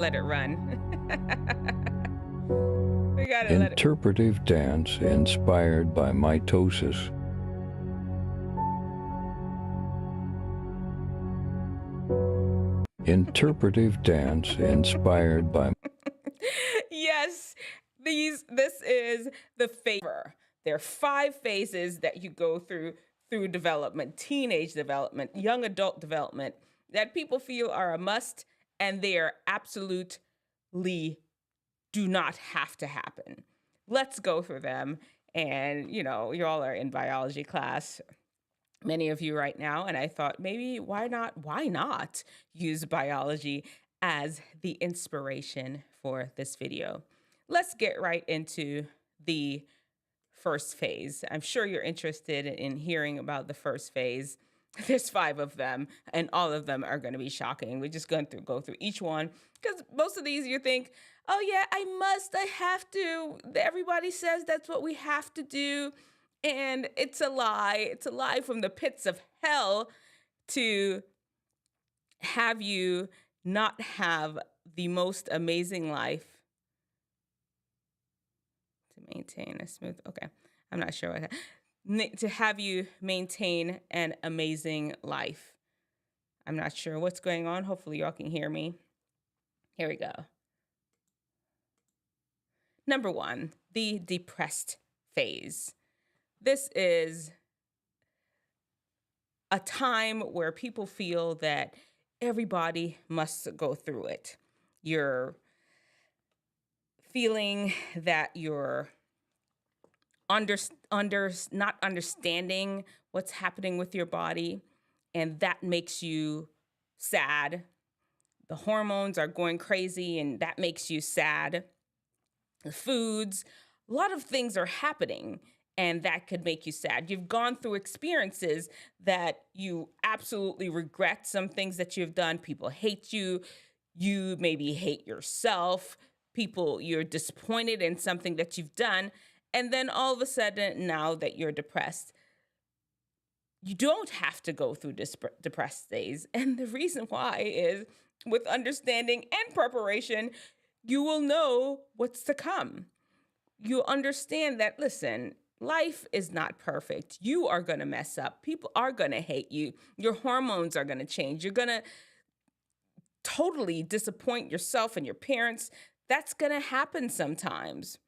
let it run. We gotta let it. Interpretive dance inspired by mitosis. Interpretive dance inspired by. Yes, this is the favor. There are 5 phases that you go through development: teenage development, young adult development, that people feel are a must, and they are absolutely do not have to happen. Let's go through them. And you all are in biology class, many of you right now, and I thought maybe why not use biology as the inspiration for this video. Let's get right into the first phase. I'm sure you're interested in hearing about the first phase. There's 5 of them, and all of them are going to be shocking. We're just going to go through each one, because most of these you think, oh yeah, I have to. Everybody says that's what we have to do. And it's a lie. It's a lie from the pits of hell to have you not have the most amazing life. To maintain a smooth, okay, I'm not sure what to have you maintain an amazing life. I'm not sure what's going on. Hopefully y'all can hear me. Here we go. Number 1, the depressed phase. This is a time where people feel that everybody must go through it. You're feeling that you're not understanding what's happening with your body, and that makes you sad. The hormones are going crazy, and that makes you sad. The foods, a lot of things are happening, and that could make you sad. You've gone through experiences that you absolutely regret, some things that you've done. People hate you. You maybe hate yourself. You're disappointed in something that you've done. And then all of a sudden, now that you're depressed, you don't have to go through depressed days. And the reason why is, with understanding and preparation, you will know what's to come. You'll understand that, listen, life is not perfect. You are going to mess up. People are going to hate you. Your hormones are going to change. You're going to totally disappoint yourself and your parents. That's going to happen sometimes.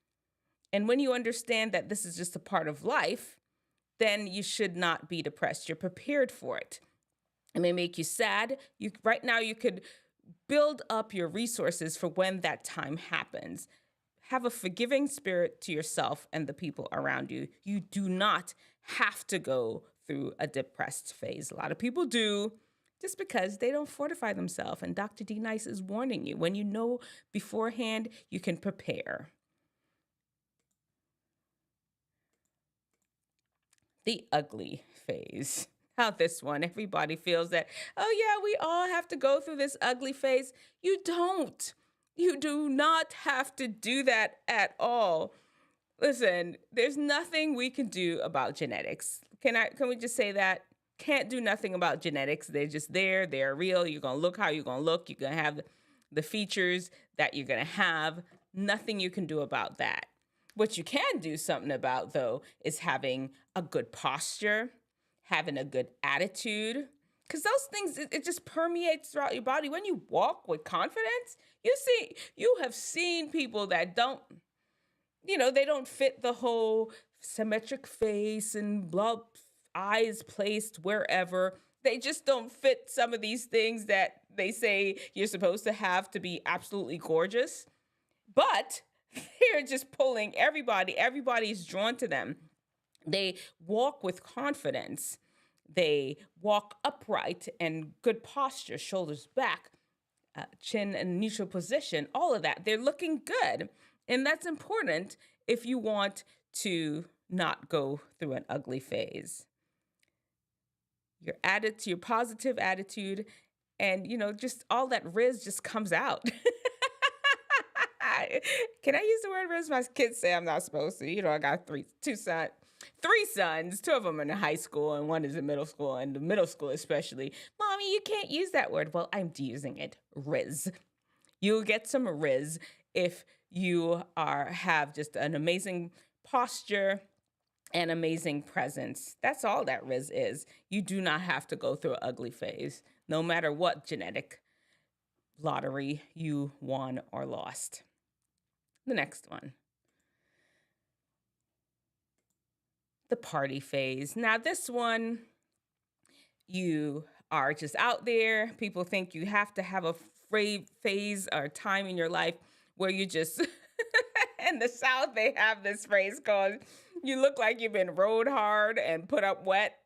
And when you understand that this is just a part of life, then you should not be depressed. You're prepared for it. It may make you sad. Right now, you could build up your resources for when that time happens. Have a forgiving spirit to yourself and the people around you. You do not have to go through a depressed phase. A lot of people do, just because they don't fortify themselves. And Dr. D Nice is warning you. When you know beforehand, you can prepare. The ugly phase. How this one, everybody feels that, oh yeah, we all have to go through this ugly phase. You don't. You do not have to do that at all. Listen, there's nothing we can do about genetics. Can we just say that? Can't do nothing about genetics. They're just there. They're real. You're going to look how you're going to look. You're going to have the features that you're going to have. Nothing you can do about that. What you can do something about, though, is having a good posture, having a good attitude, because those things, it just permeates throughout your body. When you walk with confidence, you have seen people that don't, they don't fit the whole symmetric face and eyes placed wherever. They just don't fit some of these things that they say you're supposed to have to be absolutely gorgeous. But they're just pulling everybody. Everybody's drawn to them. They walk with confidence. They walk upright and good posture, shoulders back, chin in neutral position, all of that. They're looking good. And that's important if you want to not go through an ugly phase. Your positive attitude, and, just all that riz just comes out. Can I use the word riz? My kids say I'm not supposed to. I got three sons. 2 of them are in high school and 1 is in middle school, and the middle school especially. Mommy, you can't use that word. Well, I'm using it. Riz. You'll get some riz if you have just an amazing posture and amazing presence. That's all that riz is. You do not have to go through an ugly phase, no matter what genetic lottery you won or lost. The next one. The party phase. Now, this one, you are just out there. People think you have to have a phase or time in your life where you just, in the South, they have this phrase called, you look like you've been rode hard and put up wet.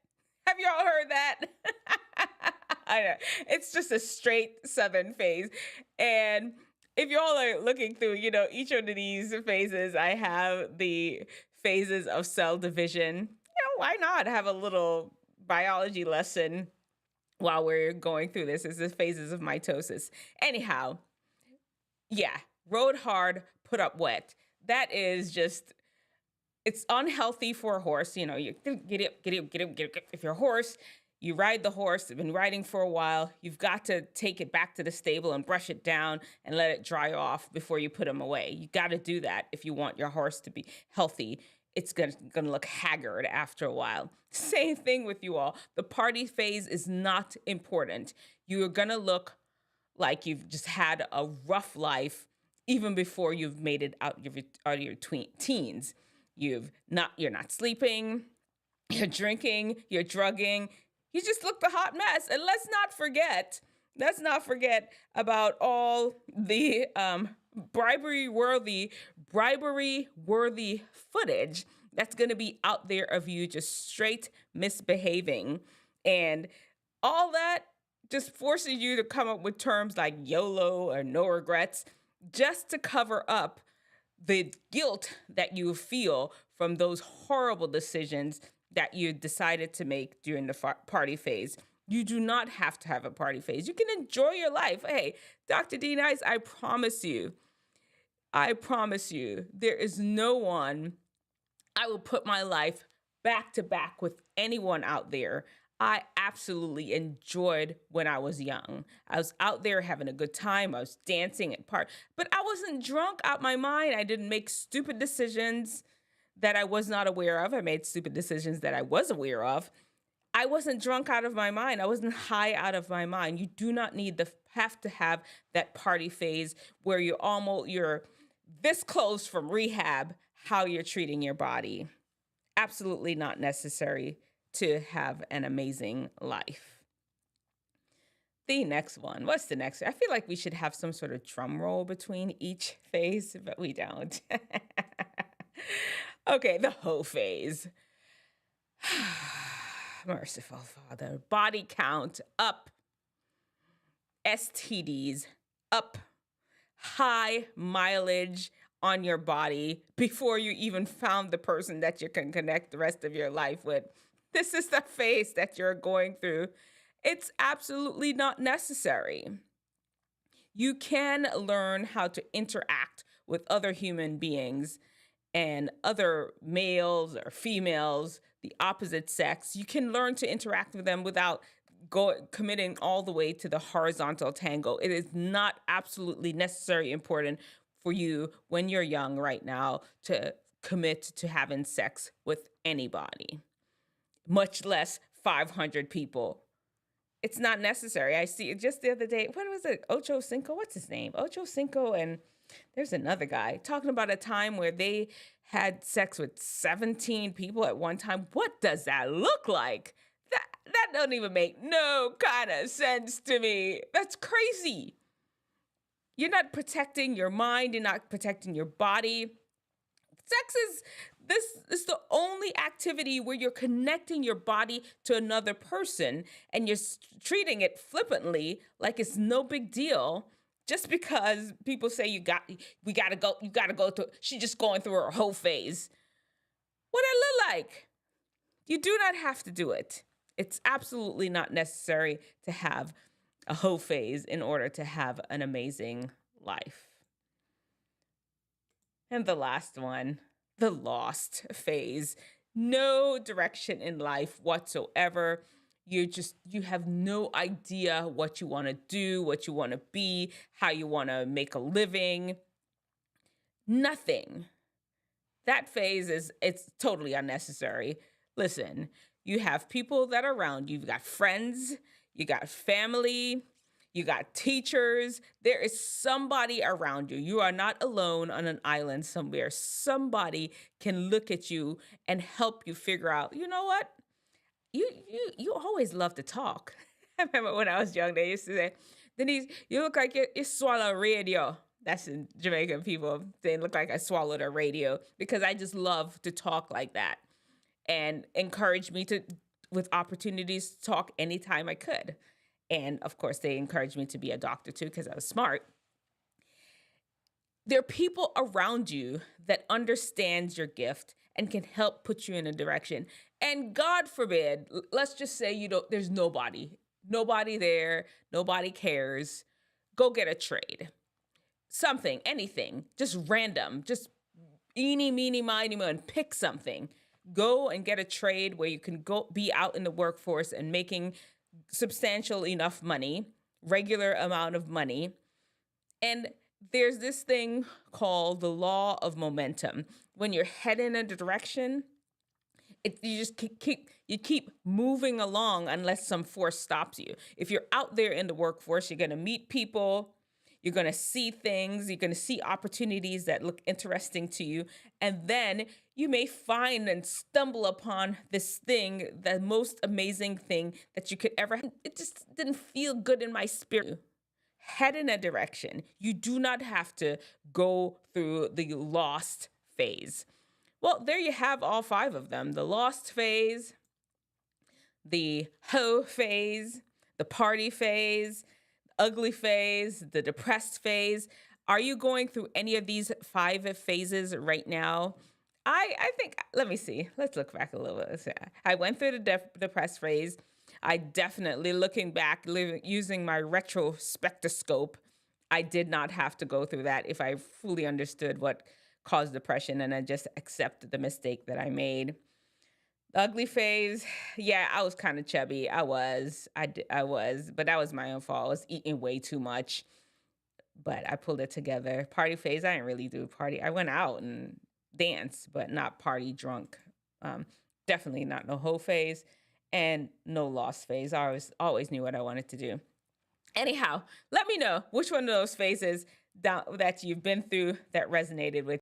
Have y'all heard that? I know. It's just a straight Southern phase. And if y'all are looking through, each one of these phases, I have the phases of cell division. Why not have a little biology lesson while we're going through this? It's the phases of mitosis. Anyhow, yeah, rode hard, put up wet. That is just, it's unhealthy for a horse. You get up. If you're a horse, you ride the horse, you've been riding for a while, you've got to take it back to the stable and brush it down and let it dry off before you put him away. You got to do that if you want your horse to be healthy. It's going to look haggard after a while. Same thing with you all. The party phase is not important. You're going to look like you've just had a rough life even before you've made it out of your teens. You're not sleeping, you're drinking, you're drugging. You just look the hot mess. And let's not forget about all the bribery-worthy footage that's going to be out there of you just straight misbehaving. And all that just forces you to come up with terms like YOLO or no regrets just to cover up the guilt that you feel from those horrible decisions that you decided to make during the party phase. You do not have to have a party phase. You can enjoy your life. Hey, Dr. D Nice, I promise you, there is no one I will put my life back to back with anyone out there. I absolutely enjoyed when I was young. I was out there having a good time. I was dancing at parties, but I wasn't drunk out my mind. I didn't make stupid decisions that I was not aware of. I made stupid decisions that I was aware of. I wasn't drunk out of my mind. I wasn't high out of my mind. You do not have to have that party phase where you're this close from rehab, how you're treating your body. Absolutely not necessary to have an amazing life. The next one. What's the next? I feel like we should have some sort of drum roll between each phase, but we don't. Okay, the hoe phase. Merciful Father. Body count up. STDs up. High mileage on your body before you even found the person that you can connect the rest of your life with. This is the phase that you're going through. It's absolutely not necessary. You can learn how to interact with other human beings and other males or females, the opposite sex. You can learn to interact with them without committing all the way to the horizontal tango. It is not absolutely necessary important for you when you're young right now to commit to having sex with anybody, much less 500 people. It's not necessary. I see it just the other day. What was it? Ocho Cinco? What's his name? Ocho Cinco, and there's another guy talking about a time where they had sex with 17 people at one time. What does that look like? That doesn't even make no kind of sense to me. That's crazy. You're not protecting your mind. You're not protecting your body. This is the only activity where you're connecting your body to another person and you're treating it flippantly like it's no big deal just because people say you gotta go through, she's just going through her whole phase. What it look like? You do not have to do it. It's absolutely not necessary to have a hoe phase in order to have an amazing life. And the last one, the lost phase. No direction in life whatsoever. You have no idea what you want to do, what you want to be, how you want to make a living. Nothing. That phase it's totally unnecessary. Listen, you have people that are around you. You've got friends, you got family, you got teachers. There is somebody around you. You are not alone on an island somewhere. Somebody can look at you and help you figure out, you know what? You always love to talk. I remember when I was young, they used to say, Denise, you look like you swallow a radio. That's in Jamaican people. They look like I swallowed a radio because I just love to talk like that and encourage me to with opportunities to talk anytime I could. And of course, they encouraged me to be a doctor too because I was smart. There are people around you that understands your gift and can help put you in a direction. And God forbid, let's just say you don't there's nobody there, nobody cares. Go get a trade. Something, anything, just random, just eeny, meeny, miny, mo, and pick something. Go and get a trade where you can go be out in the workforce and making substantial enough money, regular amount of money. And there's this thing called the law of momentum. When you're heading in a direction, you just keep moving along unless some force stops you. If you're out there in the workforce, you're going to meet people, you're going to see things, you're going to see opportunities that look interesting to you, and then you may find and stumble upon this thing, the most amazing thing that you could ever. It just didn't feel good in my spirit. Head in a direction. You do not have to go through the lost phase. Well, there you have all 5 of them: the lost phase, the hoe phase, the party phase, ugly phase, the depressed phase. Are you going through any of these 5 phases right now? I think, let me see. Let's look back a little bit. I went through the depressed phase. I definitely, looking back, using my retrospectoscope, I did not have to go through that if I fully understood what caused depression and I just accepted the mistake that I made. The ugly phase, yeah, I was kind of chubby. I was, but that was my own fault. I was eating way too much, but I pulled it together. Party phase, I didn't really do party. I went out and danced, but not party drunk. Definitely not no hoe phase and no lost phase. I always knew what I wanted to do. Anyhow, let me know which one of those phases that you've been through that resonated with